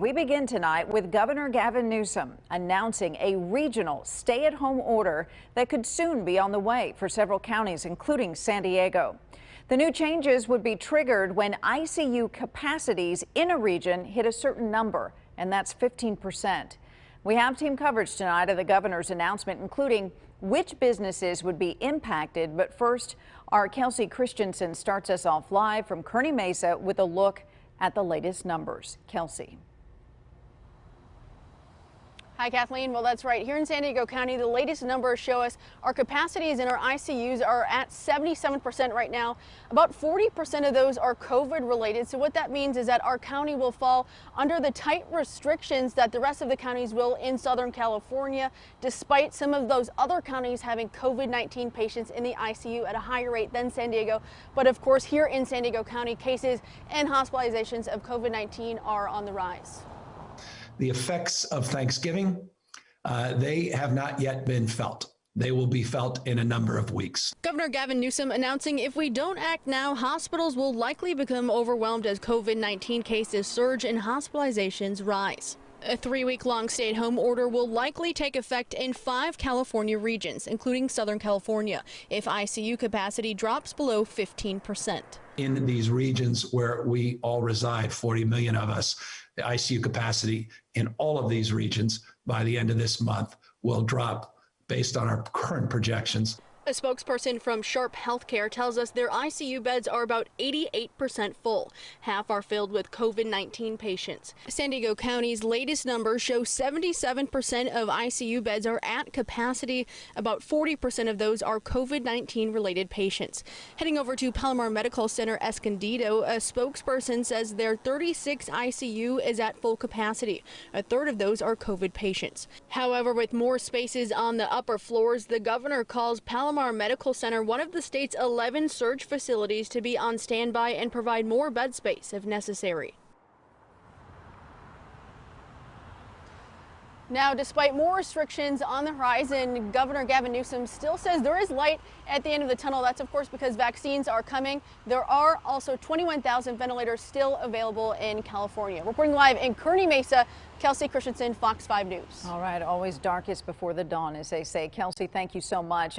We begin tonight with Governor Gavin Newsom announcing a regional stay-at-home order that could soon be on the way for several counties, including San Diego. The new changes would be triggered when ICU capacities in a region hit a certain number, and that's 15%. We have team coverage tonight of the governor's announcement, including which businesses would be impacted. But first, our Kelsey Christensen starts us off live from Kearney Mesa with a look at the latest numbers. Kelsey. Hi, Kathleen. Well, that's right. Here in San Diego County, the latest numbers show us our capacities in our ICUs are at 77% right now. About 40% of those are COVID related. So what that means is that our county will fall under the tight restrictions that the rest of the counties will in Southern California, despite some of those other counties having COVID-19 patients in the ICU at a higher rate than San Diego. But of course, here in San Diego County, cases and hospitalizations of COVID-19 are on the rise. The effects of Thanksgiving, they have not yet been felt. They will be felt in a number of weeks. Governor Gavin Newsom announcing if we don't act now, hospitals will likely become overwhelmed as COVID-19 cases surge and hospitalizations rise. A 3-week-long stay-at-home order will likely take effect in 5 California regions, including Southern California, if ICU capacity drops below 15%. In these regions where we all reside, 40 million of us, the ICU capacity in all of these regions by the end of this month will drop based on our current projections. A spokesperson from Sharp Healthcare tells us their ICU beds are about 88% full. Half are filled with COVID-19 patients. San Diego County's latest numbers show 77% of ICU beds are at capacity. About 40% of those are COVID-19 related patients. Heading over to Palomar Medical Center Escondido, a spokesperson says their 36 ICU is at full capacity. A third of those are COVID patients. However, with more spaces on the upper floors, the governor calls Palomar Medical Center one of the state's 11 surge facilities to be on standby and provide more bed space if necessary. Now, despite more restrictions on the horizon, Governor Gavin Newsom still says there is light at the end of the tunnel. That's, of course, because vaccines are coming. There are also 21,000 ventilators still available in California. Reporting live in Kearney Mesa, Kelsey Christensen, Fox 5 News. All right, always darkest before the dawn, as they say. Kelsey, thank you so much.